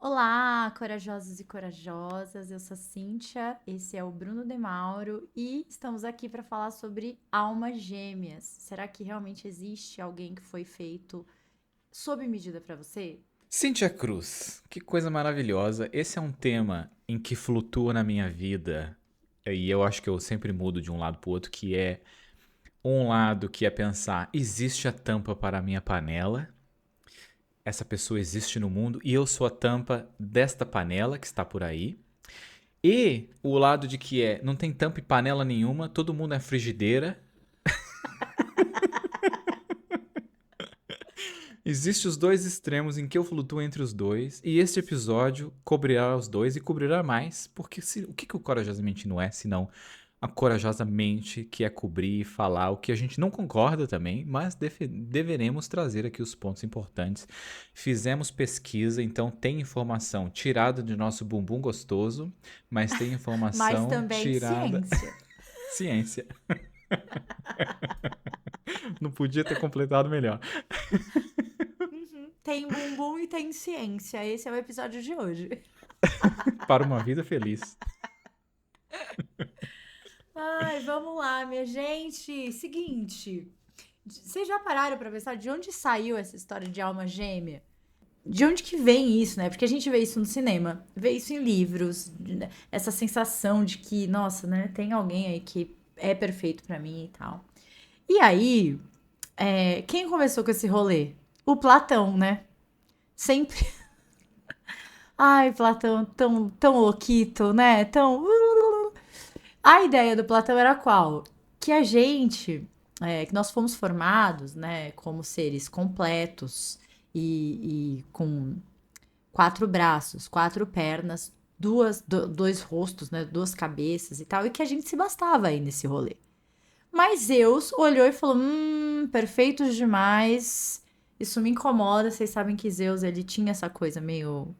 Olá, corajosos e corajosas. Eu sou a Cíntia, esse é o Bruno de Mauro e estamos aqui para falar sobre almas gêmeas. Será que realmente existe alguém que foi feito sob medida para você? Cíntia Cruz, que coisa maravilhosa. Esse é um tema em que flutua na minha vida e eu acho que eu sempre mudo de um lado para o outro, que é um lado que é pensar, existe a tampa para a minha panela? Essa pessoa existe no mundo e eu sou a tampa desta panela que está por aí. E o lado de que não tem tampa e panela nenhuma, todo mundo é frigideira. Existem os dois extremos em que eu flutuo entre os dois, e este episódio cobrirá os dois e cobrirá mais, porque o que o Corajosamente não é, senão a corajosa mente que é cobrir e falar o que a gente não concorda também, mas deveremos trazer aqui os pontos importantes. Fizemos pesquisa, então tem informação tirada de nosso bumbum gostoso, mas tem Mas informação também tirada. ciência. Ciência. Não podia ter completado melhor. Uhum. Tem bumbum e tem ciência. Esse é o episódio de hoje. Para uma vida feliz. Ai, vamos lá, minha gente. Seguinte, vocês já pararam para pensar de onde saiu essa história de alma gêmea? De onde que vem isso, né? Porque a gente vê isso no cinema, vê isso em livros, essa sensação de que, nossa, né, tem alguém aí que é perfeito pra mim e tal. E aí, quem começou com esse rolê? O Platão, né? Sempre. Ai, Platão, tão louquito, né? A ideia do Platão era qual? Que a gente, que nós fomos formados, né, como seres completos e com quatro braços, quatro pernas, dois rostos, né? Duas cabeças e tal, e que a gente se bastava aí nesse rolê. Mas Zeus olhou e falou: perfeitos demais. Isso me incomoda. Vocês sabem que Zeus ele tinha essa coisa meio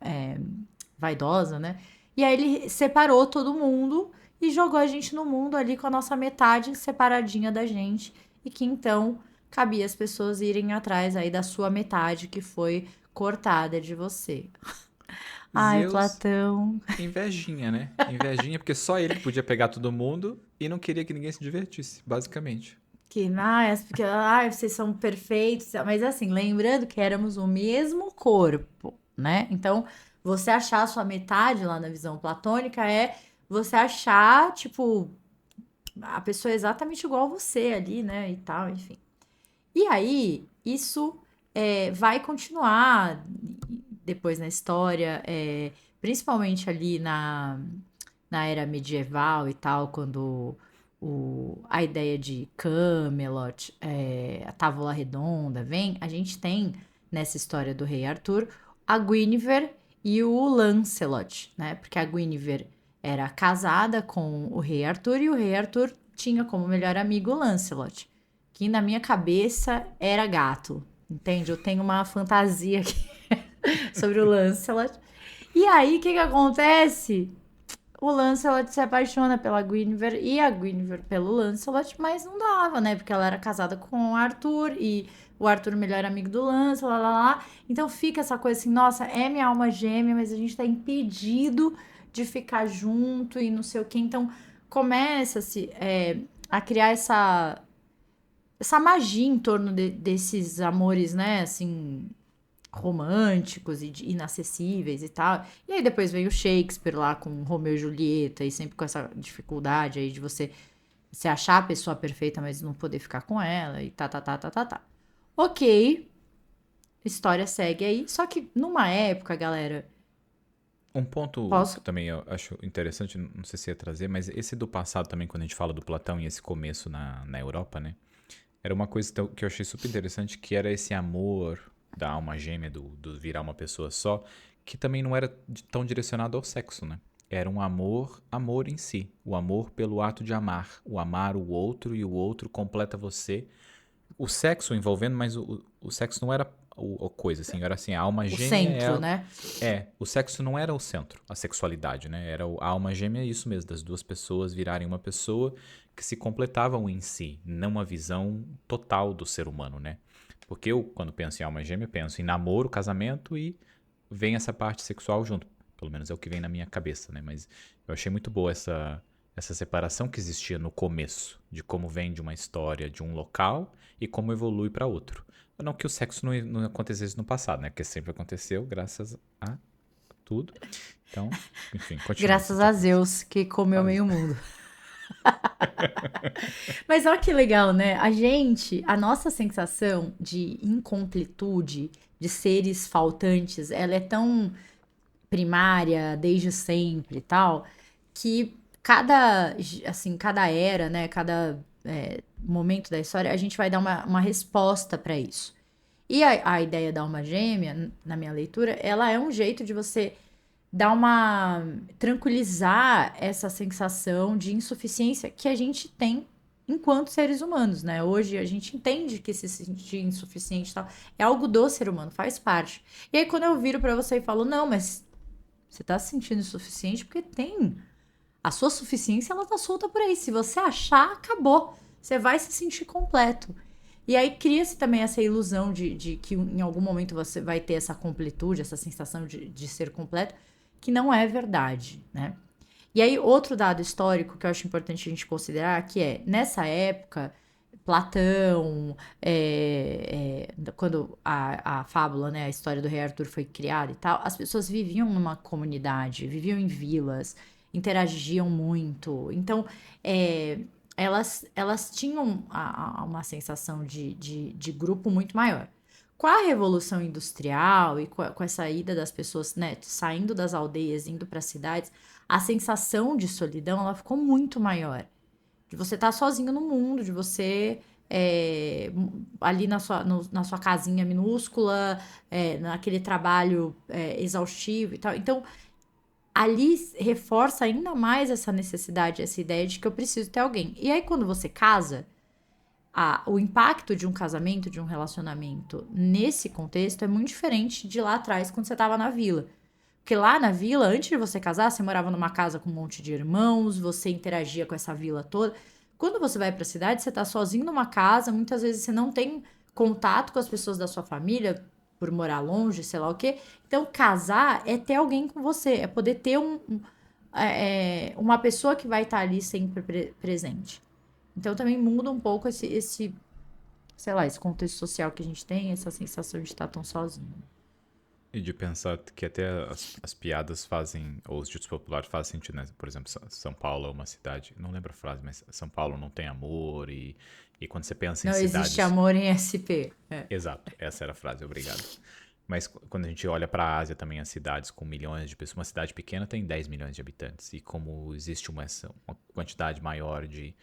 vaidosa, né? E aí ele separou todo mundo e jogou a gente no mundo ali com a nossa metade separadinha da gente. E que então cabia as pessoas irem atrás aí da sua metade que foi cortada de você. Ai, Zeus Platão. invejinha, né? Invejinha porque só ele que podia pegar todo mundo e não queria que ninguém se divertisse, basicamente. Porque vocês são perfeitos. Mas assim, lembrando que éramos o mesmo corpo, né? Então, você achar a sua metade lá na visão platônica é você achar, tipo, a pessoa é exatamente igual a você ali, né? E tal, enfim. E aí, isso vai continuar depois na história, principalmente ali na era medieval e tal, quando a ideia de Camelot, a Távola Redonda vem, a gente tem nessa história do rei Arthur a Guinevere e o Lancelot, né? Porque a Guinevere era casada com o rei Arthur e o rei Arthur tinha como melhor amigo o Lancelot, que na minha cabeça era gato, entende? Eu tenho uma fantasia aqui sobre o Lancelot. E aí, o que que acontece? O Lancelot se apaixona pela Guinevere e a Guinevere pelo Lancelot, mas não dava, né? Porque ela era casada com o Arthur e o Arthur, o melhor amigo do Lancelot, lá, lá, lá. Então fica essa coisa assim, nossa, é minha alma gêmea, mas a gente tá impedido de ficar junto e não sei o que. Então começa-se a criar essa magia em torno desses amores, né? Assim, românticos e inacessíveis e tal. E aí depois veio o Shakespeare lá com Romeu e Julieta e sempre com essa dificuldade aí de você achar a pessoa perfeita, mas não poder ficar com ela e tá. Ok, história segue aí. Só que numa época, galera, Um ponto que posso. também eu acho interessante, não sei se ia trazer, mas esse do passado também, quando a gente fala do Platão e esse começo na Europa, né? Era uma coisa que eu achei super interessante, que era esse amor da alma gêmea, do virar uma pessoa só, que também não era tão direcionado ao sexo, né? Era um amor em si. O amor pelo ato de amar. O amar o outro e o outro completa você. O sexo envolvendo, mas o sexo não era a coisa, assim. Era assim, a alma O gêmea centro, né? o sexo não era o centro, a sexualidade, né? Era a alma gêmea, é isso mesmo, das duas pessoas virarem uma pessoa que se completavam em si, não uma visão total do ser humano, né? Porque eu, quando penso em alma gêmea, penso em namoro, casamento e vem essa parte sexual junto. Pelo menos é o que vem na minha cabeça, né? Mas eu achei muito boa essa separação que existia no começo, de como vem de uma história de um local e como evolui para outro. Não que o sexo não acontecesse no passado, né? Porque sempre aconteceu, graças a tudo. Então, enfim, continua. Você Graças tinha a começado. Zeus, que comeu Ah, meio mundo. Mas olha que legal, né? A nossa sensação de incompletude, de seres faltantes, ela é tão primária desde sempre e tal, que cada era, né? Cada momento da história, a gente vai dar uma resposta para isso. E a ideia da alma gêmea, na minha leitura, ela é um jeito de você dar uma tranquilizar essa sensação de insuficiência que a gente tem enquanto seres humanos, né? Hoje a gente entende que se sentir insuficiente e tal é algo do ser humano, faz parte. E aí quando eu viro pra você e falo, não, mas você tá se sentindo insuficiente porque tem. A sua suficiência, ela tá solta por aí. Se você achar, acabou. Você vai se sentir completo. E aí cria-se também essa ilusão de que em algum momento você vai ter essa completude, essa sensação de ser completo, que não é verdade, né? E aí, outro dado histórico que eu acho importante a gente considerar, que é, nessa época, Platão, quando a fábula, né, a história do rei Arthur foi criada e tal, as pessoas viviam numa comunidade, viviam em vilas, interagiam muito. Então, elas tinham uma sensação de grupo muito maior. Com a Revolução Industrial e com essa ida das pessoas, né, saindo das aldeias, indo para as cidades, a sensação de solidão ela ficou muito maior. De você estar sozinho no mundo, de você ali na sua casinha minúscula, naquele trabalho exaustivo e tal. Então, ali reforça ainda mais essa necessidade, essa ideia de que eu preciso ter alguém. E aí, quando você casa, o impacto de um casamento, de um relacionamento nesse contexto é muito diferente de lá atrás, quando você estava na vila. Porque lá na vila, antes de você casar, você morava numa casa com um monte de irmãos, você interagia com essa vila toda. Quando você vai para a cidade, você tá sozinho numa casa, muitas vezes você não tem contato com as pessoas da sua família, por morar longe, sei lá o quê. Então, casar é ter alguém com você, é poder ter uma pessoa que vai estar ali sempre presente. Então, também muda um pouco sei lá, esse contexto social que a gente tem, essa sensação de estar tão sozinho. E de pensar que até as piadas fazem, ou os ditos populares fazem sentido, né? Por exemplo, São Paulo é uma cidade, não lembro a frase, mas São Paulo não tem amor, e quando você pensa em Não existe cidades. amor em SP. Exato, essa era a frase, obrigado. Mas quando a gente olha para a Ásia também, as cidades com milhões de pessoas, uma cidade pequena tem 10 milhões de habitantes, e como existe uma quantidade maior de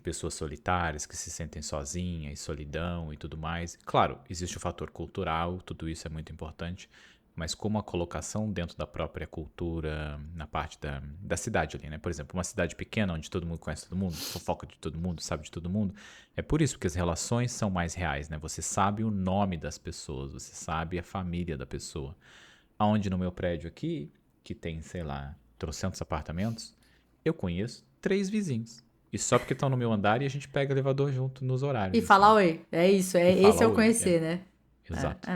pessoas solitárias que se sentem sozinhas, solidão e tudo mais. Claro, existe o fator cultural, tudo isso é muito importante, mas como a colocação dentro da própria cultura, na parte da cidade ali, né? Por exemplo, uma cidade pequena onde todo mundo conhece todo mundo, fofoca de todo mundo, sabe de todo mundo, é por isso que as relações são mais reais, né? Você sabe o nome das pessoas, você sabe a família da pessoa. Aonde no meu prédio aqui, que tem, sei lá, trocentos apartamentos, eu conheço 3 vizinhos. E só porque estão no meu andar e a gente pega elevador junto nos E horários, assim. falar oi. É isso, E esse fala é o oi. conhecer, né? Exato.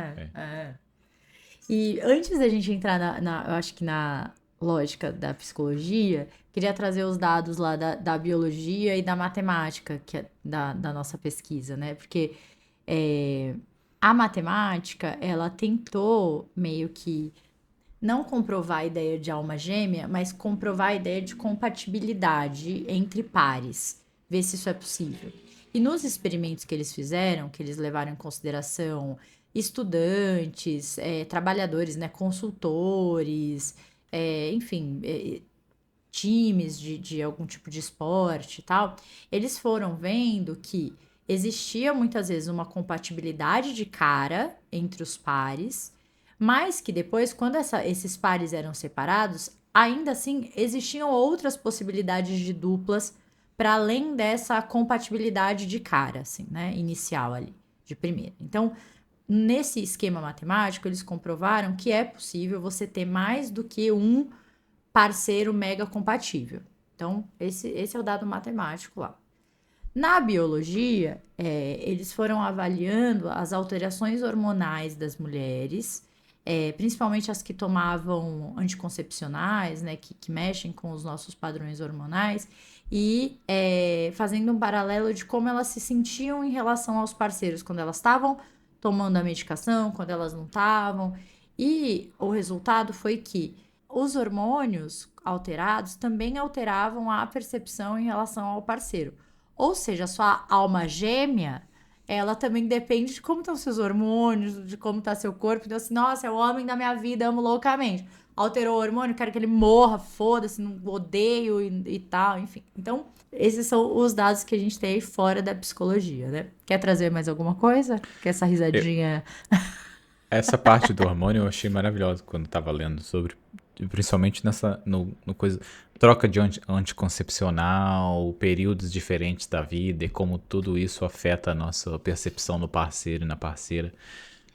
E antes da gente entrar eu acho que na lógica da psicologia, queria trazer os dados lá da biologia e da matemática, que é da nossa pesquisa, né? Porque é, a matemática, ela tentou meio que não comprovar a ideia de alma gêmea, mas comprovar a ideia de compatibilidade entre pares, ver se isso é possível. E nos experimentos que eles fizeram, que eles levaram em consideração estudantes, trabalhadores, né, consultores, enfim, times de algum tipo de esporte e tal, eles foram vendo que existia muitas vezes uma compatibilidade de cara entre os pares, mas que depois, quando esses pares eram separados, ainda assim existiam outras possibilidades de duplas para além dessa compatibilidade de cara, assim, né, inicial ali, de primeira. Então, nesse esquema matemático, eles comprovaram que é possível você ter mais do que um parceiro mega compatível. Então, esse é o dado matemático lá. Na biologia, eles foram avaliando as alterações hormonais das mulheres principalmente as que tomavam anticoncepcionais, né, que mexem com os nossos padrões hormonais, e fazendo um paralelo de como elas se sentiam em relação aos parceiros, quando elas estavam tomando a medicação, quando elas não estavam. E o resultado foi que os hormônios alterados também alteravam a percepção em relação ao parceiro. Ou seja, a sua alma gêmea, ela também depende de como estão seus hormônios, de como está seu corpo. Então, assim, nossa, é o homem da minha vida, amo loucamente. Alterou o hormônio, quero que ele morra, foda-se, não odeio e tal, enfim. Então, esses são os dados que a gente tem aí fora da psicologia, né? Quer trazer mais alguma coisa? Que essa Eu- risadinha. essa parte do hormônio eu achei maravilhosa quando tava lendo sobre, principalmente no coisa, troca de anticoncepcional, períodos diferentes da vida e como tudo isso afeta a nossa percepção no parceiro e na parceira.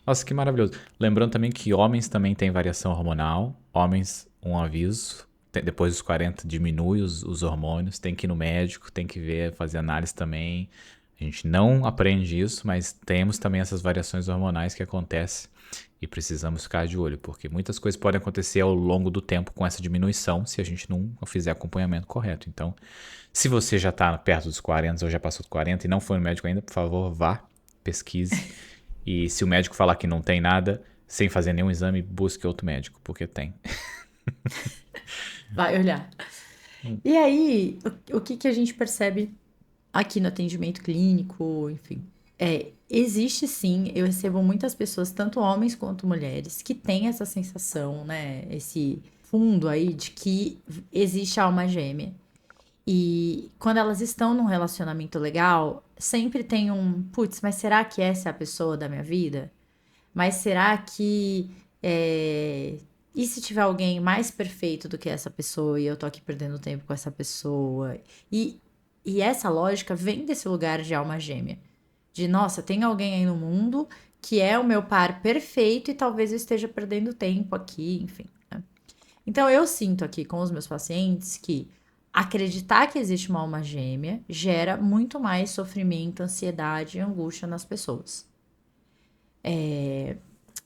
Nossa, que maravilhoso. Lembrando também que homens também têm variação hormonal. Homens, um aviso, depois dos 40 diminui os hormônios, tem que ir no médico, tem que ver, fazer análise também. A gente não aprende isso, mas temos também essas variações hormonais que acontecem e precisamos ficar de olho, porque muitas coisas podem acontecer ao longo do tempo com essa diminuição se a gente não fizer acompanhamento correto. Então, se você já está perto dos 40 ou já passou dos 40 e não foi no médico ainda, por favor, vá, pesquise. E se o médico falar que não tem nada, sem fazer nenhum exame, busque outro médico, porque tem. Vai olhar. E aí, o que que a gente percebe aqui no atendimento clínico, enfim? Existe sim, eu recebo muitas pessoas, tanto homens quanto mulheres, que têm essa sensação, né? Esse fundo aí de que existe alma gêmea. E quando elas estão num relacionamento legal, sempre tem um, putz, mas será que essa é a pessoa da minha vida? Mas será que. é, E se tiver alguém mais perfeito do que essa pessoa e eu tô aqui perdendo tempo com essa pessoa? E, e essa lógica vem desse lugar de alma gêmea. De, nossa, tem alguém aí no mundo que é o meu par perfeito e talvez eu esteja perdendo tempo aqui, enfim, né? Então eu sinto aqui com os meus pacientes que acreditar que existe uma alma gêmea gera muito mais sofrimento, ansiedade e angústia nas pessoas.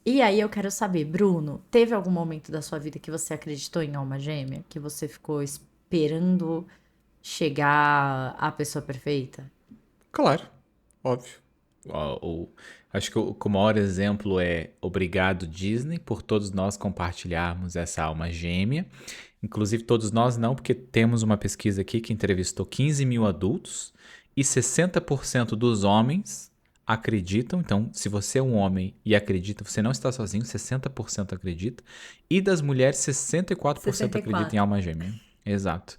E aí eu quero saber, Bruno, teve algum momento da sua vida que você acreditou em alma gêmea? Que você ficou esperando chegar à pessoa perfeita? Claro, óbvio. Acho que o maior exemplo é obrigado Disney por todos nós compartilharmos essa alma gêmea. Inclusive todos nós não, porque temos uma pesquisa aqui que entrevistou 15 mil adultos e 60% dos homens acreditam. Então, se você é um homem e acredita, você não está sozinho, 60% acredita. E das mulheres, 64% acreditam em 64. alma gêmea. Exato.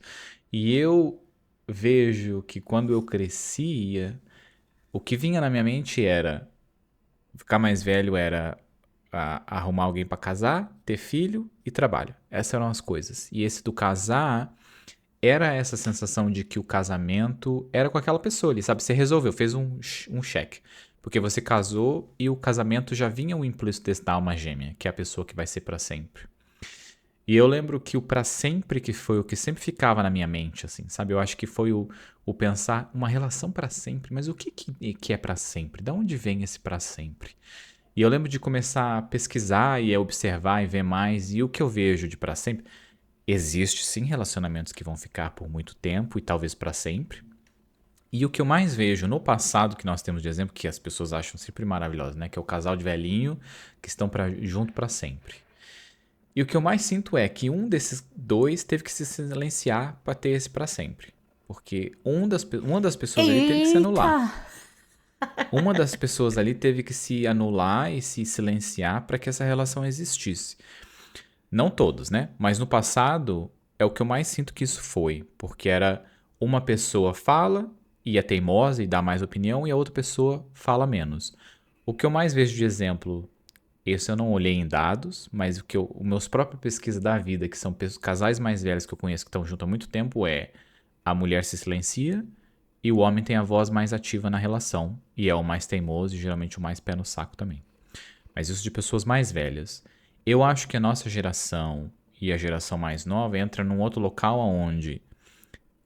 E eu vejo que quando eu crescia, o que vinha na minha mente era ficar mais velho era arrumar alguém pra casar, ter filho e trabalho. Essas eram as coisas. E esse do casar era essa sensação de que o casamento era com aquela pessoa ali, sabe? Você resolveu, fez um cheque. Porque você casou e o casamento já vinha o implícito desse da alma gêmea, que é a pessoa que vai ser pra sempre. E eu lembro que o pra sempre que foi o que sempre ficava na minha mente, assim, sabe? Eu acho que foi o pensar uma relação pra sempre, mas o que é pra sempre? Da onde vem esse pra sempre? E eu lembro de começar a pesquisar e a observar e ver mais, e o que eu vejo de pra sempre, existe sim relacionamentos que vão ficar por muito tempo e talvez pra sempre. E o que eu mais vejo no passado que nós temos de exemplo, que as pessoas acham sempre maravilhoso, né? Que é o casal de velhinho que estão junto pra sempre. E o que eu mais sinto é que um desses dois teve que se silenciar para ter esse para sempre. Porque uma das pessoas ali teve que se Eita! anular. Uma das pessoas ali teve que se anular e se silenciar para que essa relação existisse. Não todos, né? Mas no passado é o que eu mais sinto que isso foi. Porque era uma pessoa fala e é teimosa e dá mais opinião e a outra pessoa fala menos. O que eu mais vejo de exemplo, esse eu não olhei em dados, mas os meus próprios pesquisas da vida, que são casais mais velhos que eu conheço que estão juntos há muito tempo, é a mulher se silencia e o homem tem a voz mais ativa na relação e é o mais teimoso e geralmente o mais pé no saco também. Mas isso de pessoas mais velhas. Eu acho que a nossa geração e a geração mais nova entra num outro local onde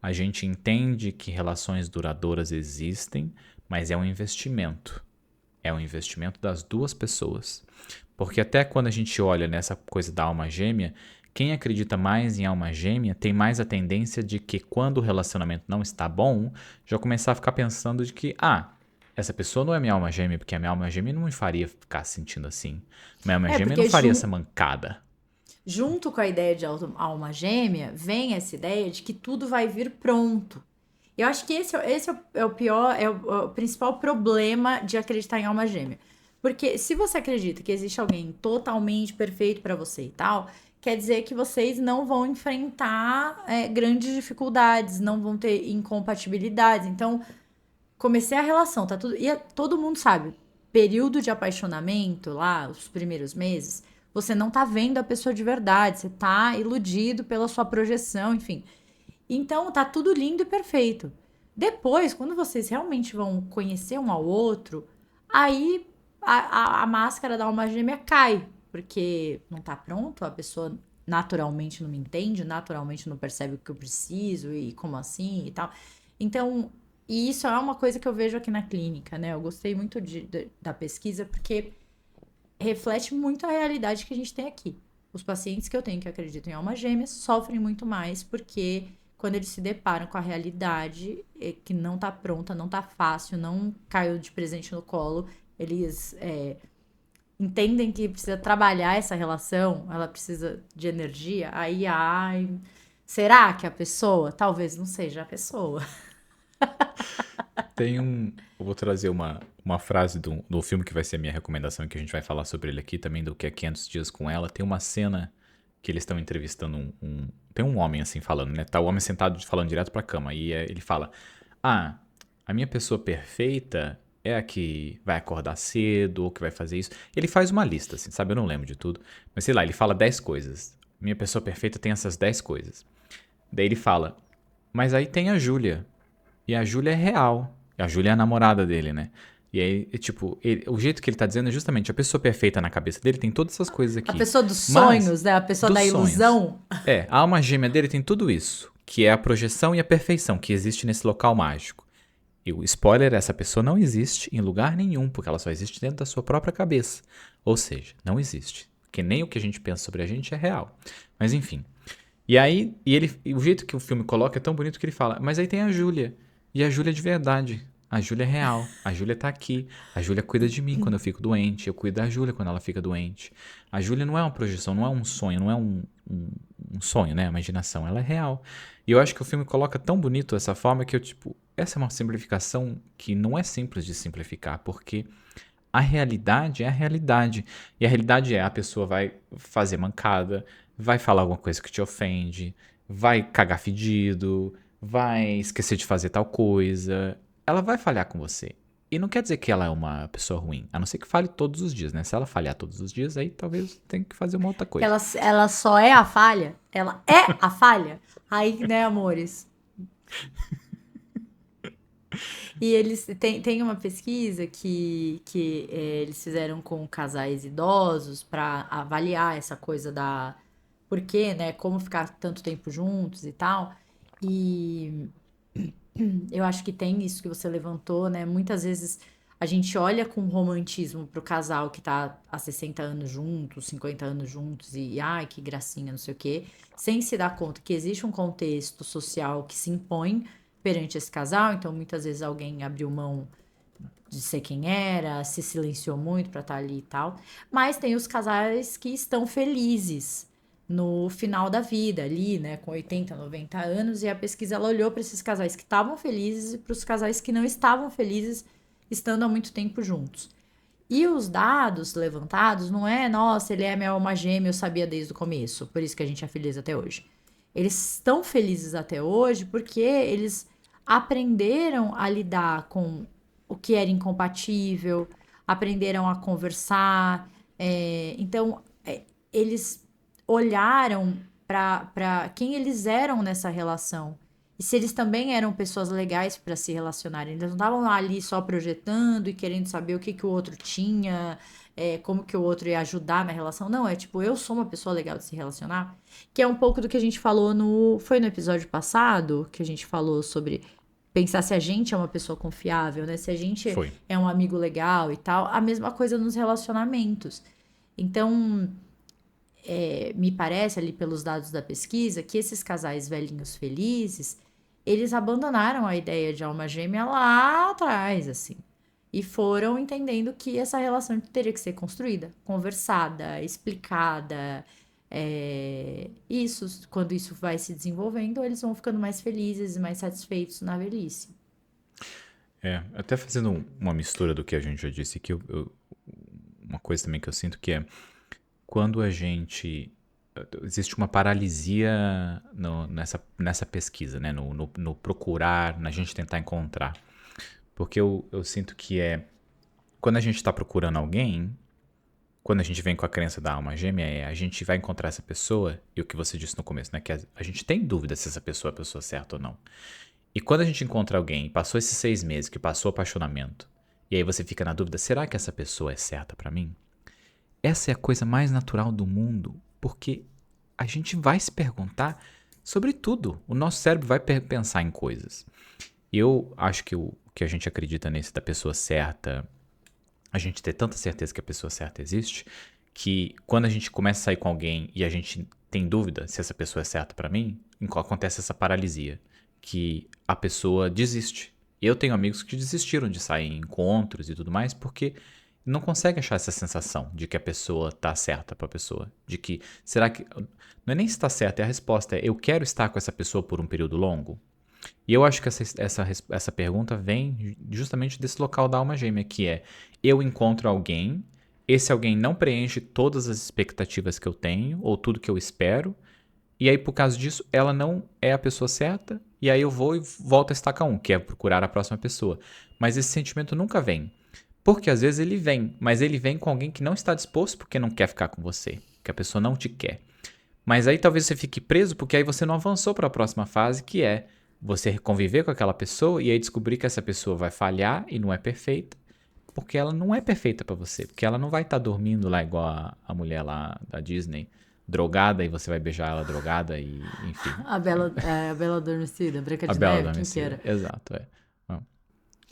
a gente entende que relações duradouras existem, mas é um investimento. É um investimento das duas pessoas. Porque até quando a gente olha nessa coisa da alma gêmea, quem acredita mais em alma gêmea tem mais a tendência de que quando o relacionamento não está bom, já começar a ficar pensando de que, essa pessoa não é minha alma gêmea, porque a minha alma gêmea não me faria ficar sentindo assim. Minha alma gêmea não Porque faria essa mancada. junto com a ideia de alma gêmea, vem essa ideia de que tudo vai vir pronto. Eu acho que esse é o pior, é o principal problema de acreditar em alma gêmea. Porque se você acredita que existe alguém totalmente perfeito pra você e tal, quer dizer que vocês não vão enfrentar grandes dificuldades, não vão ter incompatibilidades. Então, comecei a relação, tá tudo. E todo mundo sabe, período de apaixonamento, lá, os primeiros meses, você não tá vendo a pessoa de verdade, você tá iludido pela sua projeção, enfim. Então tá tudo lindo e perfeito. Depois, quando vocês realmente vão conhecer um ao outro, aí a máscara da alma gêmea cai, porque não tá pronto, a pessoa naturalmente não me entende, naturalmente não percebe o que eu preciso e como assim e tal. Então, e isso é uma coisa que eu vejo aqui na clínica, né? Eu gostei muito da pesquisa porque reflete muito a realidade que a gente tem aqui. Os pacientes que eu tenho que acreditam em alma gêmea sofrem muito mais porque quando eles se deparam com a realidade que não tá pronta, não tá fácil, não caiu de presente no colo, eles entendem que precisa trabalhar essa relação, ela precisa de energia, aí, será que a pessoa? Talvez não seja a pessoa. Eu vou trazer uma frase do filme que vai ser a minha recomendação, que a gente vai falar sobre ele aqui também, do que é 500 Dias com Ela. Tem uma cena que eles estão entrevistando tem um homem assim falando, né? Tá o homem sentado falando direto pra cama. E ele fala: a minha pessoa perfeita é a que vai acordar cedo ou que vai fazer isso. Ele faz uma lista, assim, sabe? Eu não lembro de tudo. Mas sei lá, ele fala 10 coisas. Minha pessoa perfeita tem essas 10 coisas. Daí ele fala: mas aí tem a Júlia. E a Júlia é real. A Júlia é a namorada dele, né? E aí, tipo, o jeito que ele tá dizendo é justamente a pessoa perfeita na cabeça dele tem todas essas coisas A aqui. pessoa dos Mas, sonhos, né? A pessoa da dos sonhos. ilusão. A alma gêmea dele tem tudo isso, que é a projeção e a perfeição que existe nesse local mágico. E o spoiler, essa pessoa não existe em lugar nenhum, porque ela só existe dentro da sua própria cabeça. Ou seja, não existe. Porque nem o que a gente pensa sobre a gente é real. Mas enfim. E aí, o jeito que o filme coloca é tão bonito que ele fala, mas aí tem a Júlia. E a Júlia é de verdade. A Júlia é real. A Júlia tá aqui. A Júlia cuida de mim quando eu fico doente. Eu cuido da Júlia quando ela fica doente. A Júlia não é uma projeção, não é um sonho, não é um sonho, né? A imaginação, ela é real. E eu acho que o filme coloca tão bonito essa forma que essa é uma simplificação que não é simples de simplificar, porque a realidade é a realidade. E a realidade a pessoa vai fazer mancada, vai falar alguma coisa que te ofende, vai cagar fedido, vai esquecer de fazer tal coisa. Ela vai falhar com você. E não quer dizer que ela é uma pessoa ruim, a não ser que falhe todos os dias, né? Se ela falhar todos os dias, aí talvez tenha que fazer uma outra coisa. Ela só é a falha? Ela é a falha? Aí, né, amores? E eles tem uma pesquisa que eles fizeram com casais idosos para avaliar essa coisa da por quê, né? Como ficar tanto tempo juntos e tal. E eu acho que tem isso que você levantou, né? Muitas vezes a gente olha com romantismo pro casal que tá há 60 anos juntos, 50 anos juntos e ai, que gracinha, não sei o quê, sem se dar conta que existe um contexto social que se impõe perante esse casal, então muitas vezes alguém abriu mão de ser quem era, se silenciou muito pra estar ali e tal, mas tem os casais que estão felizes no final da vida ali, né, com 80, 90 anos, e a pesquisa ela olhou para esses casais que estavam felizes e para os casais que não estavam felizes estando há muito tempo juntos. E os dados levantados não é, nossa, ele é minha alma gêmea, eu sabia desde o começo, por isso que a gente é feliz até hoje. Eles estão felizes até hoje porque eles aprenderam a lidar com o que era incompatível, aprenderam a conversar, então eles olharam para quem eles eram nessa relação. E se eles também eram pessoas legais para se relacionarem. Eles não estavam ali só projetando e querendo saber o que, que o outro tinha, como que o outro ia ajudar na relação. Não, é tipo, eu sou uma pessoa legal de se relacionar. Que é um pouco do que a gente falou Foi no episódio passado que a gente falou sobre pensar se a gente é uma pessoa confiável, né? Se a gente Foi. é um amigo legal e tal. A mesma coisa nos relacionamentos. Então, me parece ali pelos dados da pesquisa que esses casais velhinhos felizes, eles abandonaram a ideia de alma gêmea lá atrás, assim. E foram entendendo que essa relação teria que ser construída, conversada, explicada. Isso, quando isso vai se desenvolvendo, eles vão ficando mais felizes e mais satisfeitos na velhice. Até fazendo uma mistura do que a gente já disse aqui, uma coisa também que eu sinto que é quando a gente. Existe uma paralisia nessa pesquisa, né? No procurar, na gente tentar encontrar. Porque eu sinto que quando a gente está procurando alguém, quando a gente vem com a crença da alma gêmea, a gente vai encontrar essa pessoa, e o que você disse no começo, né? Que a gente tem dúvida se essa pessoa é a pessoa certa ou não. E quando a gente encontra alguém, passou esses 6 meses, que passou o apaixonamento, e aí você fica na dúvida, será que essa pessoa é certa pra mim? Essa é a coisa mais natural do mundo, porque a gente vai se perguntar sobre tudo. O nosso cérebro vai pensar em coisas. E eu acho que o que a gente acredita nesse da pessoa certa, a gente ter tanta certeza que a pessoa certa existe, que quando a gente começa a sair com alguém e a gente tem dúvida se essa pessoa é certa pra mim, acontece essa paralisia, que a pessoa desiste. Eu tenho amigos que desistiram de sair em encontros e tudo mais porque não consegue achar essa sensação de que a pessoa tá certa pra pessoa. De que, será que... Não é nem se tá certa, é a resposta. Eu quero estar com essa pessoa por um período longo? E eu acho que essa pergunta vem justamente desse local da alma gêmea, que é, eu encontro alguém, esse alguém não preenche todas as expectativas que eu tenho, ou tudo que eu espero, e aí, por causa disso, ela não é a pessoa certa, e aí eu vou e volto a estaca 1, que é procurar a próxima pessoa. Mas esse sentimento nunca vem. Porque às vezes ele vem, mas ele vem com alguém que não está disposto porque não quer ficar com você, que a pessoa não te quer. Mas aí talvez você fique preso porque aí você não avançou para a próxima fase, que é você conviver com aquela pessoa e aí descobrir que essa pessoa vai falhar e não é perfeita, porque ela não é perfeita para você, porque ela não vai estar dormindo lá igual a mulher lá da Disney, drogada, e você vai beijar ela drogada e enfim. A Bela Adormecida, Branca A de Bela Neve, quem que Adormecida. era? Exato,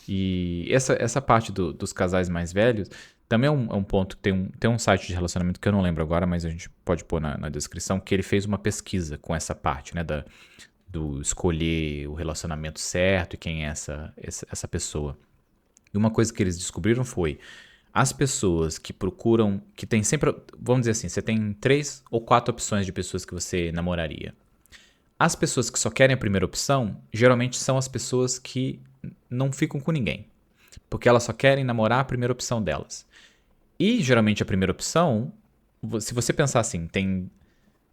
E essa parte dos casais mais velhos também é um ponto que tem um site de relacionamento que eu não lembro agora, mas a gente pode pôr na descrição, que ele fez uma pesquisa com essa parte, né, do escolher o relacionamento certo e quem é essa pessoa. E uma coisa que eles descobriram foi as pessoas que procuram, que tem sempre, vamos dizer assim, você tem 3 ou 4 opções de pessoas que você namoraria. As pessoas que só querem a primeira opção, geralmente são as pessoas que não ficam com ninguém, porque elas só querem namorar a primeira opção delas. E geralmente a primeira opção, se você pensar assim, tem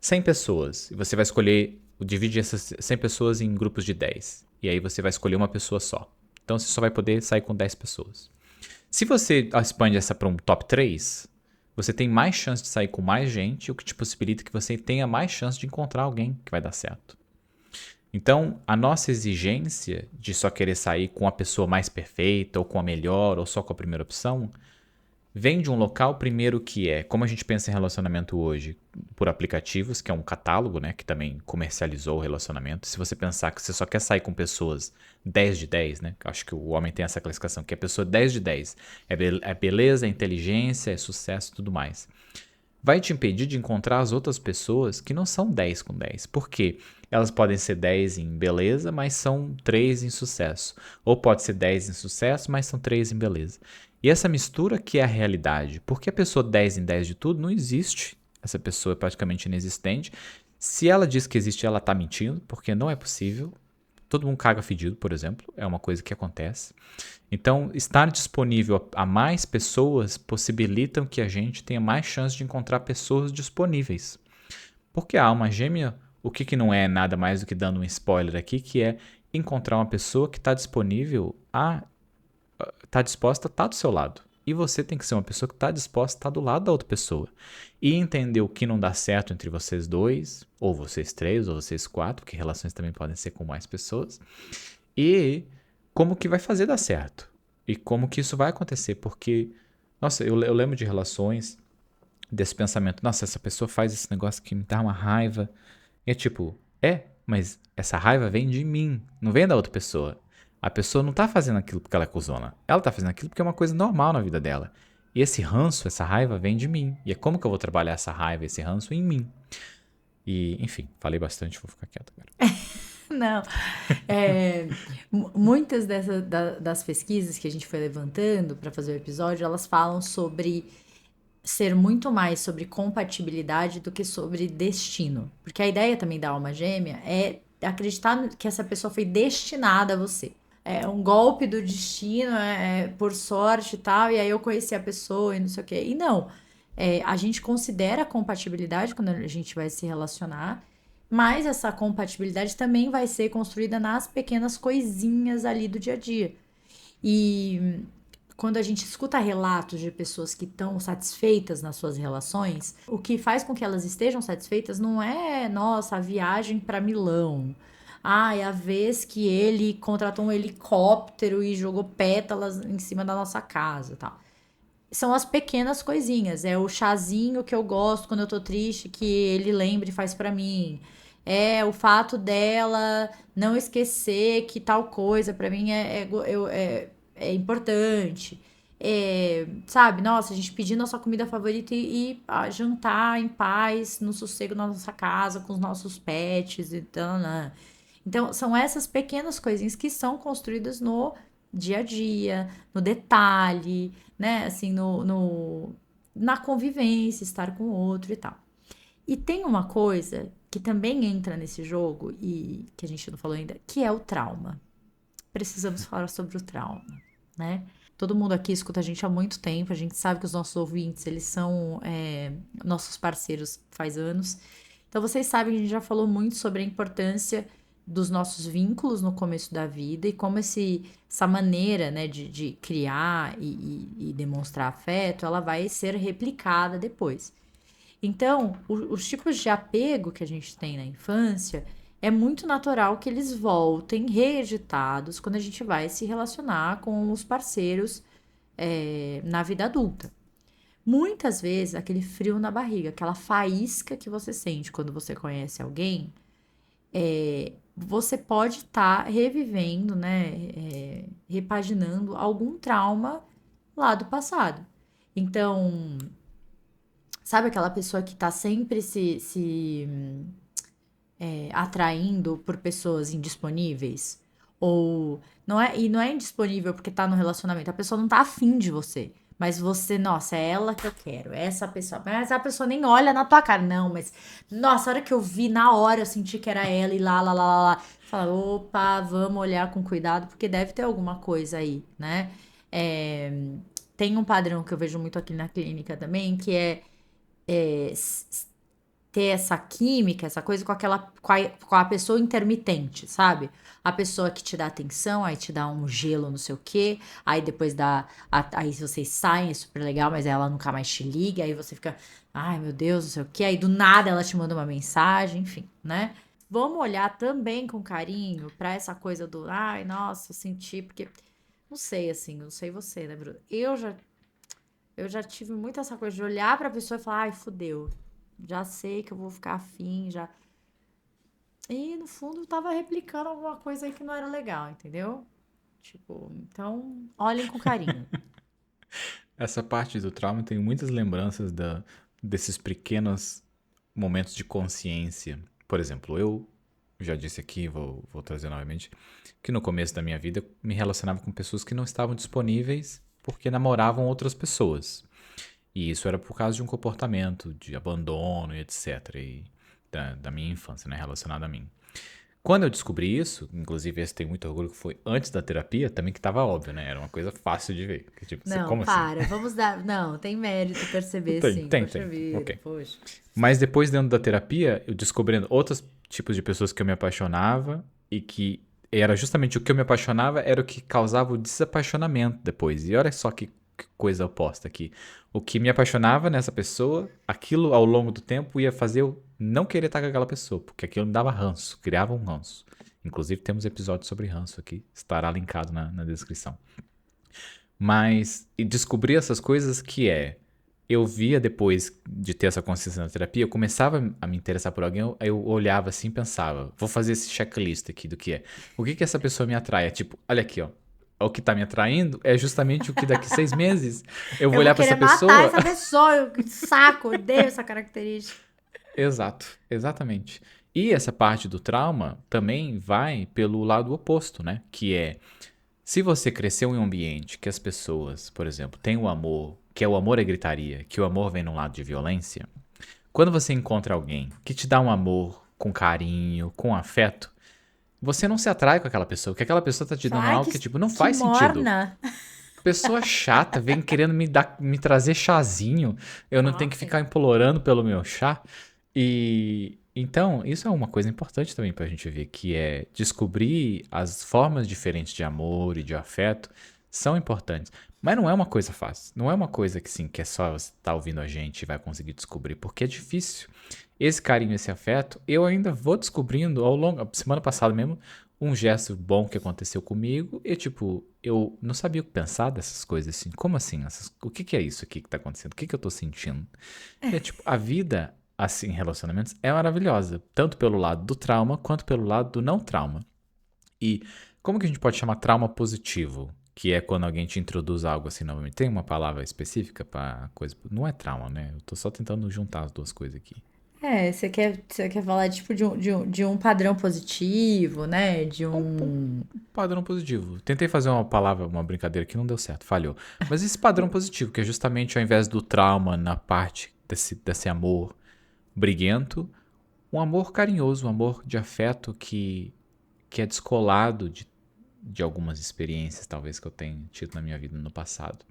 100 pessoas, e você vai escolher, dividir essas 100 pessoas em grupos de 10, e aí você vai escolher uma pessoa só. Então você só vai poder sair com 10 pessoas. Se você expande essa para um top 3, você tem mais chance de sair com mais gente, o que te possibilita que você tenha mais chance de encontrar alguém que vai dar certo. Então, a nossa exigência de só querer sair com a pessoa mais perfeita, ou com a melhor, ou só com a primeira opção, vem de um local, primeiro, que é, como a gente pensa em relacionamento hoje, por aplicativos, que é um catálogo, né, que também comercializou o relacionamento. Se você pensar que você só quer sair com pessoas 10 de 10, né, acho que o homem tem essa classificação, que é pessoa 10 de 10, é beleza, é inteligência, é sucesso e tudo mais. Vai te impedir de encontrar as outras pessoas que não são 10 com 10. Por quê? Elas podem ser 10 em beleza, mas são 3 em sucesso. Ou pode ser 10 em sucesso, mas são 3 em beleza. E essa mistura que é a realidade. Porque a pessoa 10 em 10 de tudo não existe. Essa pessoa é praticamente inexistente. Se ela diz que existe, ela está mentindo, porque não é possível. Todo mundo caga fedido, por exemplo. É uma coisa que acontece. Então, estar disponível a mais pessoas possibilitam que a gente tenha mais chance de encontrar pessoas disponíveis. Porque a alma gêmea, o que não é nada mais do que dando um spoiler aqui, que é encontrar uma pessoa que está disponível está disposta a estar do seu lado. E você tem que ser uma pessoa que está disposta a estar do lado da outra pessoa. E entender o que não dá certo entre vocês dois, ou vocês 3, ou vocês 4, porque relações também podem ser com mais pessoas. E como que vai fazer dar certo. E como que isso vai acontecer. Porque, nossa, eu lembro de relações desse pensamento. Nossa, essa pessoa faz esse negócio que me dá uma raiva. E é tipo, mas essa raiva vem de mim, não vem da outra pessoa. A pessoa não tá fazendo aquilo porque ela é cuzona. Ela tá fazendo aquilo porque é uma coisa normal na vida dela. E esse ranço, essa raiva vem de mim. E é como que eu vou trabalhar essa raiva, esse ranço em mim? E, enfim, falei bastante, vou ficar quieto agora. Não. É, muitas das pesquisas que a gente foi levantando para fazer o episódio, elas falam sobre ser muito mais sobre compatibilidade do que sobre destino. Porque a ideia também da alma gêmea é acreditar que essa pessoa foi destinada a você. É um golpe do destino, por sorte e tal, e aí eu conheci a pessoa e não sei o quê. E não, a gente considera a compatibilidade quando a gente vai se relacionar, mas essa compatibilidade também vai ser construída nas pequenas coisinhas ali do dia a dia. E quando a gente escuta relatos de pessoas que estão satisfeitas nas suas relações, o que faz com que elas estejam satisfeitas não é, nossa, a viagem para Milão. Ah, é a vez que ele contratou um helicóptero e jogou pétalas em cima da nossa casa, e tal. São as pequenas coisinhas. É o chazinho que eu gosto quando eu tô triste, que ele lembra e faz pra mim. É o fato dela não esquecer que tal coisa pra mim é importante. É, sabe, nossa, a gente pedir nossa comida favorita jantar em paz, no sossego na nossa casa, com os nossos pets e tal. Então, são essas pequenas coisinhas que são construídas no dia a dia, no detalhe, né? Assim, na convivência, estar com o outro e tal. E tem uma coisa que também entra nesse jogo e que a gente não falou ainda, que é o trauma. Precisamos falar sobre o trauma, né? Todo mundo aqui escuta a gente há muito tempo, a gente sabe que os nossos ouvintes, eles são nossos parceiros faz anos. Então, vocês sabem que a gente já falou muito sobre a importância dos nossos vínculos no começo da vida e como essa maneira, né, de criar e demonstrar afeto, ela vai ser replicada depois. Então, os tipos de apego que a gente tem na infância, é muito natural que eles voltem reeditados quando a gente vai se relacionar com os parceiros, na vida adulta. Muitas vezes, aquele frio na barriga, aquela faísca que você sente quando você conhece alguém, você pode estar revivendo, né, repaginando algum trauma lá do passado. Então, sabe aquela pessoa que tá sempre se atraindo por pessoas indisponíveis? Ou não é indisponível porque tá no relacionamento, a pessoa não tá afim de você. Mas você, nossa, é ela que eu quero, é essa pessoa. Mas a pessoa nem olha na tua cara, não, mas nossa, a hora que eu vi, na hora eu senti que era ela e lá. Fala, opa, vamos olhar com cuidado, porque deve ter alguma coisa aí, né? É, tem um padrão que eu vejo muito aqui na clínica também, que é ter essa química, essa coisa com a pessoa intermitente, sabe? A pessoa que te dá atenção, aí te dá um gelo, não sei o quê, aí depois aí vocês saem, é super legal, mas ela nunca mais te liga, aí você fica, ai meu Deus, não sei o quê, aí do nada ela te manda uma mensagem, enfim, né? Vamos olhar também com carinho pra essa coisa do, ai, nossa, senti, porque não sei assim, não sei você, né, Bruno? Eu já tive muito essa coisa de olhar pra pessoa e falar, ai, fudeu. Já sei que eu vou ficar afim, já. E no fundo eu tava replicando alguma coisa aí que não era legal, entendeu? Tipo, então, olhem com carinho. Essa parte do trauma tem muitas lembranças desses pequenos momentos de consciência. Por exemplo, eu já disse aqui, vou trazer novamente, que no começo da minha vida me relacionava com pessoas que não estavam disponíveis porque namoravam outras pessoas. E isso era por causa de um comportamento de abandono e etc. E da minha infância, né? Relacionado a mim. Quando eu descobri isso, inclusive esse tem muito orgulho que foi antes da terapia, também que tava óbvio, né? Era uma coisa fácil de ver. Que, tipo, Não, como assim? para, vamos dar. Não, tem mérito perceber, Tem, sim. tem, Poxa tem. vida, Ok. poxa. Mas depois, dentro da terapia, eu descobrindo outros tipos de pessoas que eu me apaixonava e que era justamente o que eu me apaixonava era o que causava o desapaixonamento depois. E olha só que coisa oposta aqui. O que me apaixonava nessa pessoa, aquilo ao longo do tempo ia fazer eu não querer estar com aquela pessoa, porque aquilo me dava ranço, criava um ranço. Inclusive temos episódios sobre ranço aqui, estará linkado na descrição. Mas e descobrir essas coisas eu via depois de ter essa consciência na terapia, eu começava a me interessar por alguém, eu olhava assim e pensava, vou fazer esse checklist aqui do que é. O que essa pessoa me atrai? É tipo, olha aqui, ó. o que tá me atraindo é justamente o que daqui 6 meses eu vou Eu vou olhar pra querer essa matar pessoa. essa pessoa. Que saco, odeio essa característica. Exato, exatamente. E essa parte do trauma também vai pelo lado oposto, né? Que é, se você cresceu em um ambiente que as pessoas, por exemplo, têm o amor, que é o amor é gritaria, que o amor vem num lado de violência, quando você encontra alguém que te dá um amor com carinho, com afeto, você não se atrai com aquela pessoa, porque aquela pessoa tá te dando Ai, algo que, tipo, não que faz sentido. morna. Pessoa chata, vem querendo me trazer chazinho. Eu não tenho que Nossa. ficar implorando pelo meu chá. E então, isso é uma coisa importante também pra gente ver, que é descobrir as formas diferentes de amor e de afeto são importantes. Mas não é uma coisa fácil. Não é uma coisa que sim, que é só você estar ouvindo a gente e vai conseguir descobrir, porque é difícil. Esse carinho, esse afeto, eu ainda vou descobrindo ao longo, semana passada mesmo, um gesto bom que aconteceu comigo e, tipo, eu não sabia o que pensar dessas coisas assim. Como assim? O que que é isso aqui que tá acontecendo? O que que eu tô sentindo? E é tipo, a vida, assim, em relacionamentos é maravilhosa, tanto pelo lado do trauma quanto pelo lado do não trauma. E como que a gente pode chamar trauma positivo? Que é quando alguém te introduz algo assim novamente. Tem uma palavra específica pra coisa? Não é trauma, né? Eu tô só tentando juntar as duas coisas aqui. Você quer falar tipo de um padrão positivo, né? De Um um. padrão positivo. Tentei fazer uma palavra, uma brincadeira que não deu certo, falhou. Mas esse padrão positivo, que é justamente ao invés do trauma na parte desse amor briguento, um amor carinhoso, um amor de afeto que é descolado de algumas experiências, talvez, que eu tenha tido na minha vida no passado.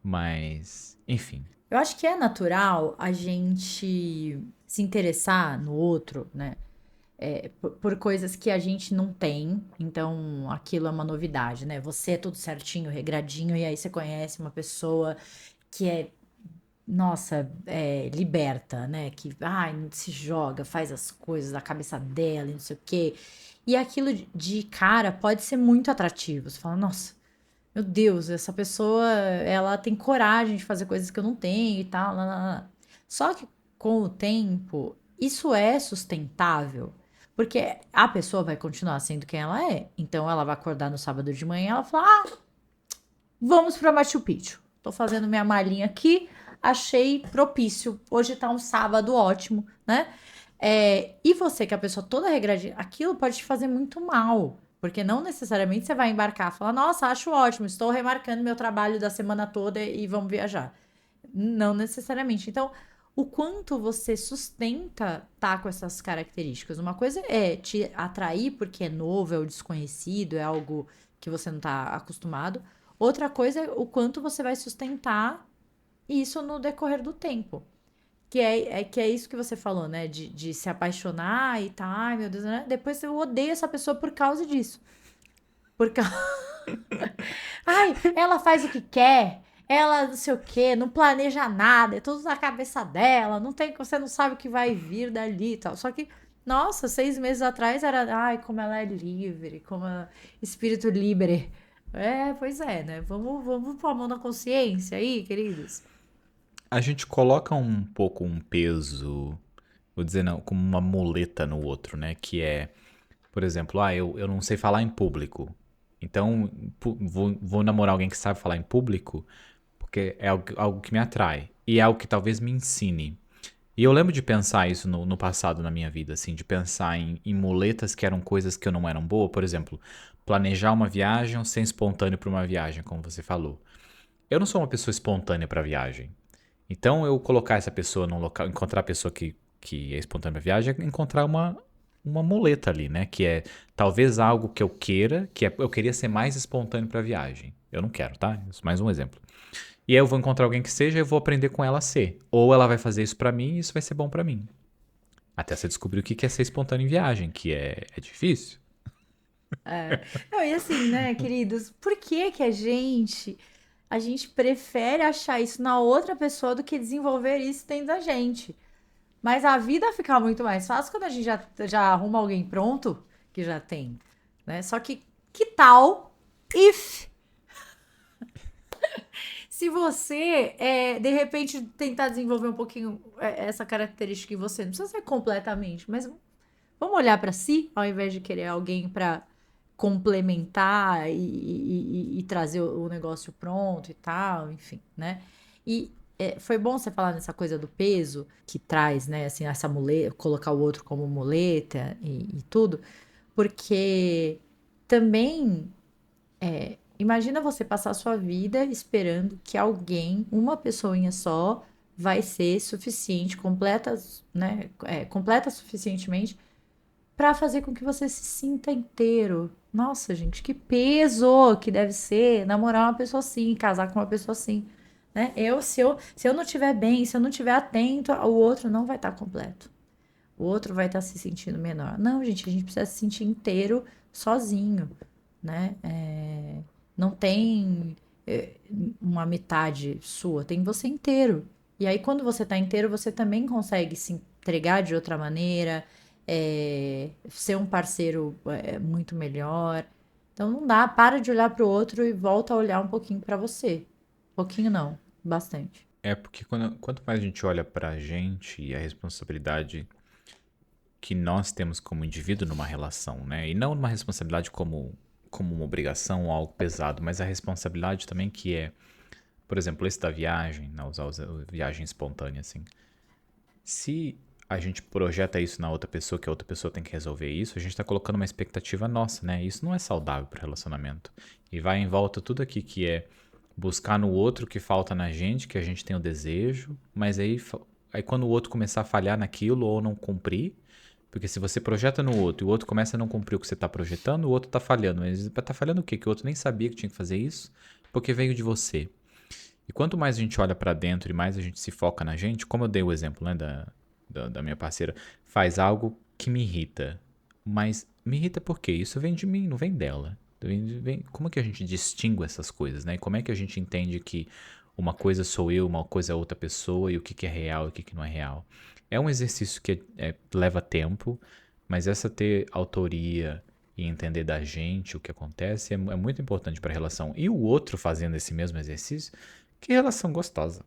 Mas, enfim. Eu acho que é natural a gente se interessar no outro, né? Por coisas que a gente não tem, então aquilo é uma novidade, né? Você é tudo certinho, regradinho, e aí você conhece uma pessoa que é, nossa, liberta, né? Que ai, se joga, faz as coisas da cabeça dela e não sei o quê. E aquilo de cara pode ser muito atrativo. Você fala, nossa, meu Deus, essa pessoa, ela tem coragem de fazer coisas que eu não tenho e tal. Lá, lá, lá. Só que com o tempo, isso é sustentável. Porque a pessoa vai continuar sendo quem ela é. Então ela vai acordar no sábado de manhã e ela fala: Ah, vamos para Machu Picchu. Tô fazendo minha malinha aqui, achei propício. Hoje tá um sábado ótimo, né? E você, que é a pessoa toda regradinha, aquilo pode te fazer muito mal. Porque não necessariamente você vai embarcar e falar, nossa, acho ótimo, estou remarcando meu trabalho da semana toda e vamos viajar. Não necessariamente. Então, o quanto você sustenta tá com essas características. Uma coisa é te atrair porque é novo, é o desconhecido, é algo que você não tá acostumado. Outra coisa é o quanto você vai sustentar isso no decorrer do tempo. Que é isso que você falou, né? De se apaixonar e tá, ai meu Deus, né? Depois eu odeio essa pessoa por causa disso. Por causa. Ai, ela faz o que quer, ela não sei o quê, não planeja nada, é tudo na cabeça dela, não tem, você não sabe o que vai vir dali e tal. Só que, nossa, 6 meses atrás era, ai, como ela é livre, como espírito livre. Pois é, né? Vamos pôr a mão na consciência aí, queridos. A gente coloca um pouco um peso, vou dizer não, como uma muleta no outro, né? Que é, por exemplo, eu não sei falar em público. Então, vou namorar alguém que sabe falar em público, porque é algo que me atrai. E é algo que talvez me ensine. E eu lembro de pensar isso no passado na minha vida, assim, de pensar em muletas que eram coisas que eu não eram boa. Por exemplo, planejar uma viagem ou ser espontâneo para uma viagem, como você falou. Eu não sou uma pessoa espontânea para viagem. Então, eu colocar essa pessoa num local, encontrar a pessoa que é espontânea pra viagem, é encontrar uma muleta ali, né? Que é talvez algo que eu queira, eu queria ser mais espontâneo pra viagem. Eu não quero, tá? Isso é mais um exemplo. E aí eu vou encontrar alguém que seja e eu vou aprender com ela a ser. Ou ela vai fazer isso pra mim e isso vai ser bom pra mim. Até você descobrir o que é ser espontâneo em viagem, que é difícil. Não, e assim, né, queridos, por que que a gente prefere achar isso na outra pessoa do que desenvolver isso dentro da gente? Mas a vida fica muito mais fácil quando a gente já arruma alguém pronto, que já tem, né? Só que tal if se você, de repente, tentar desenvolver um pouquinho essa característica em você? Não precisa ser completamente, mas vamos olhar pra si, ao invés de querer alguém complementar e trazer o negócio pronto e tal, enfim, né? E foi bom você falar nessa coisa do peso que traz, né? Assim, essa muleta, colocar o outro como muleta e tudo, porque também imagina você passar a sua vida esperando que alguém, uma pessoinha só, vai ser suficiente, completa, né? Completa suficientemente para fazer com que você se sinta inteiro. Nossa, gente, que peso que deve ser namorar uma pessoa assim, casar com uma pessoa assim, né? Se eu não estiver bem, se eu não estiver atento, o outro não vai estar completo. O outro vai estar se sentindo menor. Não, gente, a gente precisa se sentir inteiro sozinho, né? Não tem uma metade sua, tem você inteiro. E aí, quando você tá inteiro, você também consegue se entregar de outra maneira, ser um parceiro muito melhor. Então, não dá, para de olhar pro outro e volta a olhar um pouquinho pra você. Pouquinho não, bastante. É porque quanto mais a gente olha pra gente e a responsabilidade que nós temos como indivíduo numa relação, né? E não uma responsabilidade como uma obrigação ou algo pesado, mas a responsabilidade também que é, por exemplo, esse da viagem, né? Usar a viagem espontânea, assim. Se a gente projeta isso na outra pessoa, que a outra pessoa tem que resolver isso, a gente tá colocando uma expectativa nossa, né? Isso não é saudável pro relacionamento. E vai em volta tudo aqui que é buscar no outro o que falta na gente, que a gente tem o desejo, mas aí quando o outro começar a falhar naquilo ou não cumprir, porque se você projeta no outro e o outro começa a não cumprir o que você está projetando, o outro está falhando. Mas está falhando o quê? Que o outro nem sabia que tinha que fazer isso, porque veio de você. E quanto mais a gente olha para dentro e mais a gente se foca na gente, como eu dei o exemplo, né, da minha parceira, faz algo que me irrita. Mas me irrita por quê? Isso vem de mim, não vem dela. Como é que a gente distingue essas coisas, né? E como é que a gente entende que uma coisa sou eu, uma coisa é outra pessoa, e o que é real e o que não é real? É um exercício que leva tempo, mas essa ter autoria e entender da gente o que acontece é muito importante para a relação. E o outro fazendo esse mesmo exercício, que relação gostosa.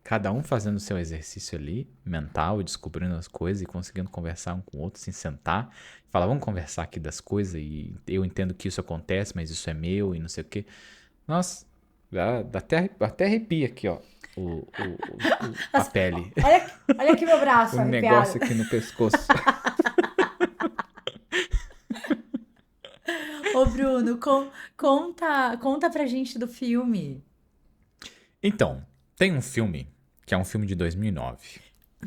Cada um fazendo o seu exercício ali, mental, e descobrindo as coisas e conseguindo conversar um com o outro, sem sentar, falar, vamos conversar aqui das coisas e eu entendo que isso acontece, mas isso é meu e não sei o quê. Nossa, dá até arrepia aqui, ó, a pele. Olha aqui meu braço O arrepiado. negócio aqui no pescoço. Ô, Bruno, conta pra gente do filme. Então, tem um filme que é um filme de 2009.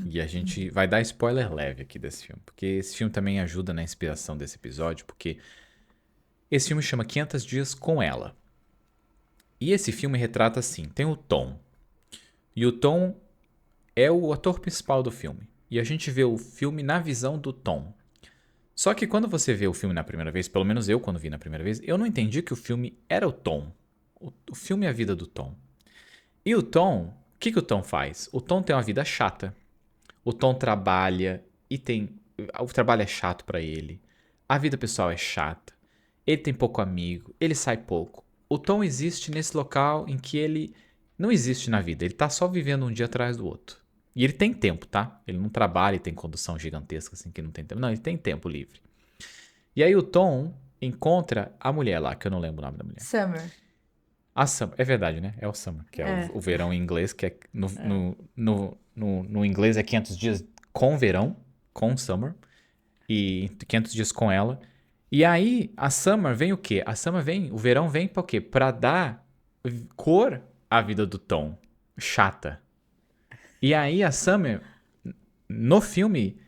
E a gente vai dar spoiler leve aqui desse filme, porque esse filme também ajuda na inspiração desse episódio, porque esse filme chama 500 Dias com Ela. E esse filme retrata assim, tem o Tom. E o Tom é o ator principal do filme. E a gente vê o filme na visão do Tom. Só que quando você vê o filme na primeira vez, pelo menos eu quando vi na primeira vez, eu não entendi que o filme era o Tom. O filme é a vida do Tom. E o Tom, o que o Tom faz? O Tom tem uma vida chata. O Tom trabalha o trabalho é chato pra ele. A vida pessoal é chata. Ele tem pouco amigo, ele sai pouco. O Tom existe nesse local em que ele não existe na vida. Ele tá só vivendo um dia atrás do outro. E ele tem tempo, tá? Ele não trabalha e tem condução gigantesca assim que não tem tempo. Não, ele tem tempo livre. E aí o Tom encontra a mulher lá, que eu não lembro o nome da mulher. Summer. A Summer, é verdade, né? É o Summer, que é o verão em inglês, que é no inglês é 500 dias com verão, com Summer, e 500 dias com ela. E aí a Summer vem o quê? O verão vem pra o quê? Pra dar cor à vida do Tom. Chata. E aí a Summer, no filme,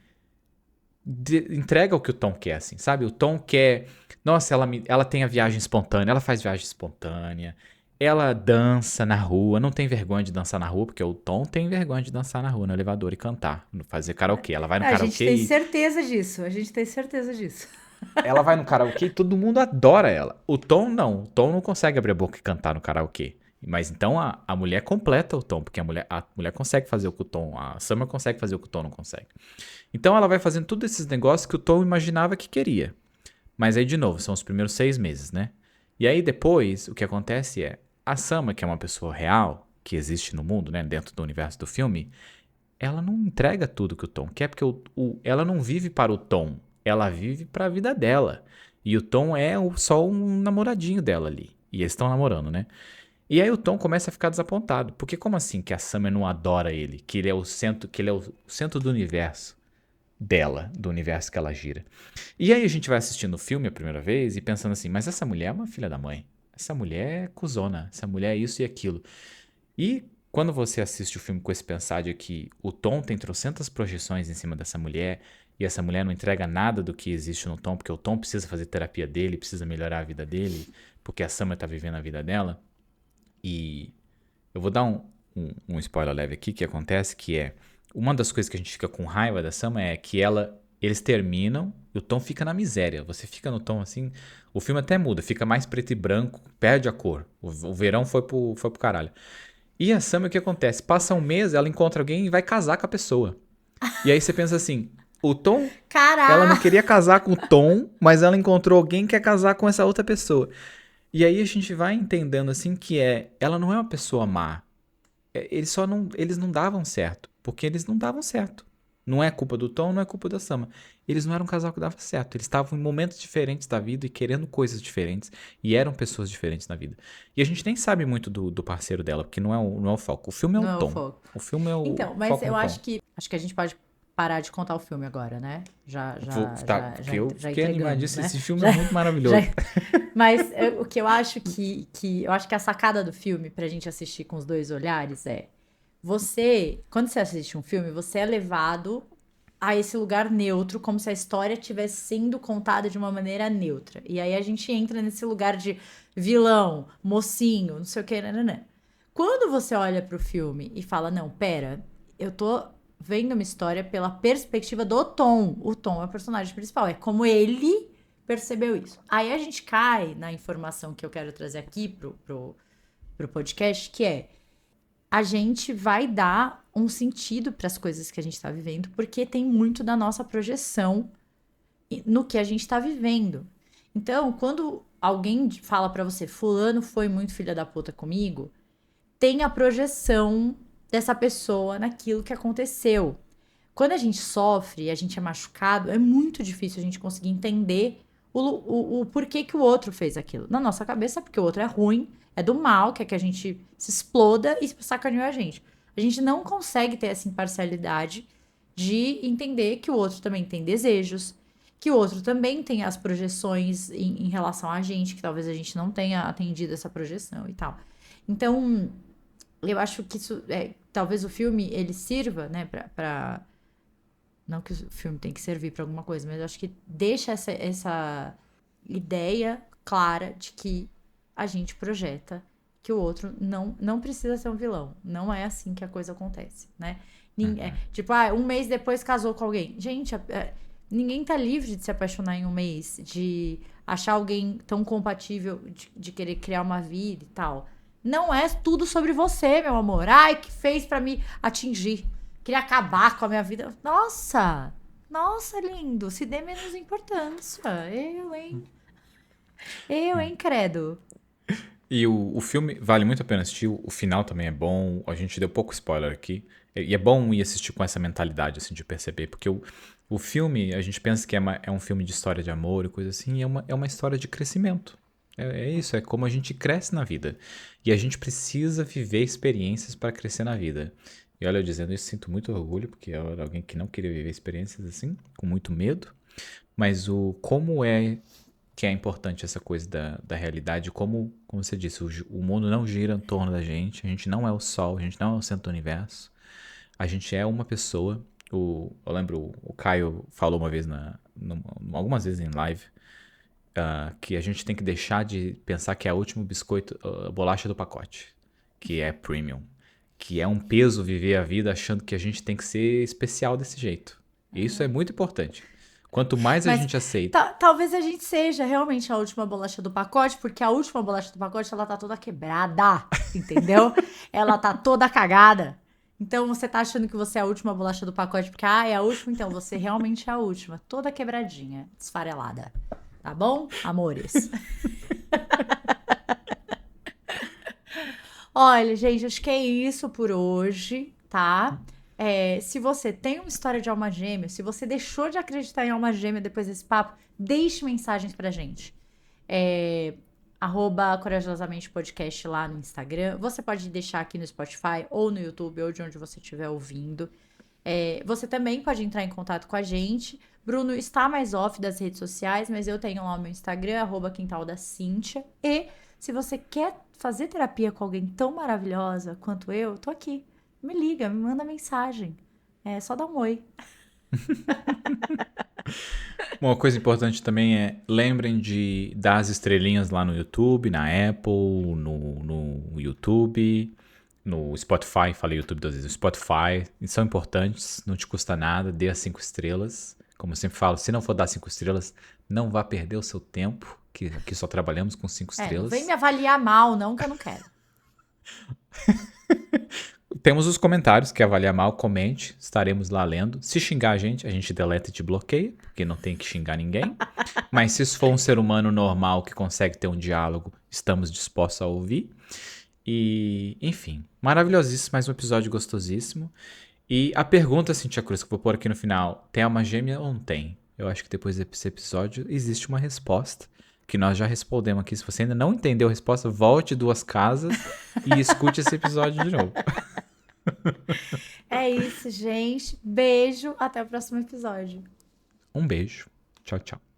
entrega o que o Tom quer, assim, sabe? O Tom quer... Nossa, ela tem a viagem espontânea, ela faz viagem espontânea, ela dança na rua, não tem vergonha de dançar na rua, porque o Tom tem vergonha de dançar na rua, no elevador e cantar, fazer karaokê. Ela vai no A gente karaokê tem e... certeza disso. A gente tem certeza disso. Ela vai no karaokê e todo mundo adora ela. O Tom não. O Tom não consegue abrir a boca e cantar no karaokê. Mas então a mulher completa o Tom, porque a mulher consegue fazer o que o Tom... A Summer consegue fazer o que o Tom não consegue. Então ela vai fazendo todos esses negócios que o Tom imaginava que queria. Mas aí, de novo, são os primeiros 6 meses, né? E aí depois, o que acontece é... A Summer, que é uma pessoa real, que existe no mundo, né? Dentro do universo do filme, ela não entrega tudo que o Tom quer, porque ela não vive para o Tom. Ela vive para a vida dela. E o Tom é só um namoradinho dela ali. E eles estão namorando, né? E aí o Tom começa a ficar desapontado. Porque como assim que a Summer não adora ele? Que ele é o centro, que ele é o centro do universo dela, do universo que ela gira. E aí a gente vai assistindo o filme a primeira vez e pensando assim, mas essa mulher é uma filha da mãe. Essa mulher é cuzona, essa mulher é isso e aquilo. E quando você assiste o filme com esse pensar de que o Tom tem trocentas projeções em cima dessa mulher e essa mulher não entrega nada do que existe no Tom, porque o Tom precisa fazer terapia dele, precisa melhorar a vida dele, porque a Summer tá vivendo a vida dela. E eu vou dar um spoiler leve aqui que acontece, que é uma das coisas que a gente fica com raiva da Summer é que eles terminam e o Tom fica na miséria. Você fica no Tom assim, o filme até muda, fica mais preto e branco, perde a cor. O verão foi pro caralho. E a Summer, o que acontece? Passa um mês, ela encontra alguém e vai casar com a pessoa. E aí você pensa assim, o Tom, ela não Caraca! queria casar com o Tom, mas ela encontrou alguém que quer casar com essa outra pessoa. E aí a gente vai entendendo assim que ela não é uma pessoa má. Eles não davam certo, porque eles não davam certo. Não é culpa do Tom, não é culpa da Summer. Eles não eram um casal que dava certo. Eles estavam em momentos diferentes da vida e querendo coisas diferentes. E eram pessoas diferentes na vida. E a gente nem sabe muito do parceiro dela, porque não é o foco. O filme é o Não é o Tom. foco. O filme é o Então, mas foco eu no Tom. acho que a gente pode parar de contar o filme agora, né? Porque eu Já fiquei entregamos, animadíssimo. né? Esse filme Já, é muito já, maravilhoso. mas o que eu acho que eu acho que a sacada do filme pra gente assistir com os dois olhares é quando você assiste um filme, você é levado a esse lugar neutro, como se a história estivesse sendo contada de uma maneira neutra. E aí a gente entra nesse lugar de vilão, mocinho, não sei o que, né? Quando você olha pro filme e fala, não, pera, eu tô vendo uma história pela perspectiva do Tom. O Tom é o personagem principal, é como ele percebeu isso. Aí a gente cai na informação que eu quero trazer aqui pro podcast, que é a gente vai dar um sentido para as coisas que a gente está vivendo, porque tem muito da nossa projeção no que a gente está vivendo. Então, quando alguém fala para você, fulano foi muito filha da puta comigo, tem a projeção dessa pessoa naquilo que aconteceu. Quando a gente sofre, a gente é machucado, é muito difícil a gente conseguir entender o porquê que o outro fez aquilo. Na nossa cabeça, porque o outro é ruim, é do mal, quer que a gente se exploda e sacaneou a gente. A gente não consegue ter essa imparcialidade de entender que o outro também tem desejos, que o outro também tem as projeções em relação a gente, que talvez a gente não tenha atendido essa projeção e tal. Então, eu acho que isso, talvez o filme, ele sirva, né, pra não que o filme tem que servir pra alguma coisa, mas eu acho que deixa essa ideia clara de que a gente projeta que o outro não precisa ser um vilão. Não é assim que a coisa acontece, né? Uhum. Tipo, um mês depois casou com alguém. Gente, ninguém tá livre de se apaixonar em um mês, de achar alguém tão compatível, de querer criar uma vida e tal. Não é tudo sobre você, meu amor. Ai, que fez pra me atingir. Queria acabar com a minha vida. Nossa! Nossa, lindo. Se dê menos importância. Eu, hein, credo. E o filme vale muito a pena assistir, o final também é bom, a gente deu pouco spoiler aqui, e é bom ir assistir com essa mentalidade, assim, de perceber, porque o filme, a gente pensa que é um filme de história de amor e coisa assim, e é uma história de crescimento. É isso, é como a gente cresce na vida. E a gente precisa viver experiências para crescer na vida. E olha, eu dizendo isso, sinto muito orgulho, porque eu era alguém que não queria viver experiências assim, com muito medo, mas como é que é importante essa coisa da realidade, como você disse, o mundo não gira em torno da gente, a gente não é o sol, a gente não é o centro do universo, a gente é uma pessoa. Eu lembro, o Caio falou uma vez, algumas vezes em live, que a gente tem que deixar de pensar que é o último biscoito, bolacha do pacote, que é premium, que é um peso viver a vida achando que a gente tem que ser especial desse jeito. E isso é muito importante. Quanto mais a Mas gente aceita. talvez a gente seja realmente a última bolacha do pacote, porque a última bolacha do pacote, ela tá toda quebrada, entendeu? Ela tá toda cagada. Então você tá achando que você é a última bolacha do pacote, porque, é a última, então você realmente é a última. Toda quebradinha, desfarelada. Tá bom, amores? Olha, gente, acho que é isso por hoje, tá? Se você tem uma história de alma gêmea, se você deixou de acreditar em alma gêmea depois desse papo, deixe mensagens pra gente. @corajosamente podcast lá no Instagram. Você pode deixar aqui no Spotify ou no YouTube ou de onde você estiver ouvindo. Você também pode entrar em contato com a gente. Bruno está mais off das redes sociais, mas eu tenho lá o meu Instagram, @quintaldacíntia. E se você quer fazer terapia com alguém tão maravilhosa quanto eu, tô aqui. Me liga, me manda mensagem. Só dá um oi. Uma coisa importante também lembrem de dar as estrelinhas lá no YouTube, na Apple, no YouTube, no Spotify. Falei YouTube 2 vezes. No Spotify. São importantes, não te custa nada. Dê as 5 estrelas. Como eu sempre falo, se não for dar 5 estrelas, não vá perder o seu tempo, que aqui só trabalhamos com 5 Não estrelas. vem me avaliar mal, não, que eu não quero. Temos os comentários, que avaliar mal, comente, estaremos lá lendo. Se xingar a gente deleta e te bloqueia, porque não tem que xingar ninguém. Mas se isso for um ser humano normal que consegue ter um diálogo, estamos dispostos a ouvir. E, enfim, maravilhosíssimo, mais um episódio gostosíssimo. E a pergunta, Cintia Cruz, que eu vou pôr aqui no final, tem alma gêmea ou não tem? Eu acho que depois desse episódio existe uma resposta, que nós já respondemos aqui. Se você ainda não entendeu a resposta, volte 2 casas e escute esse episódio de novo. É isso, gente. Beijo. Até o próximo episódio. Um beijo. Tchau, tchau.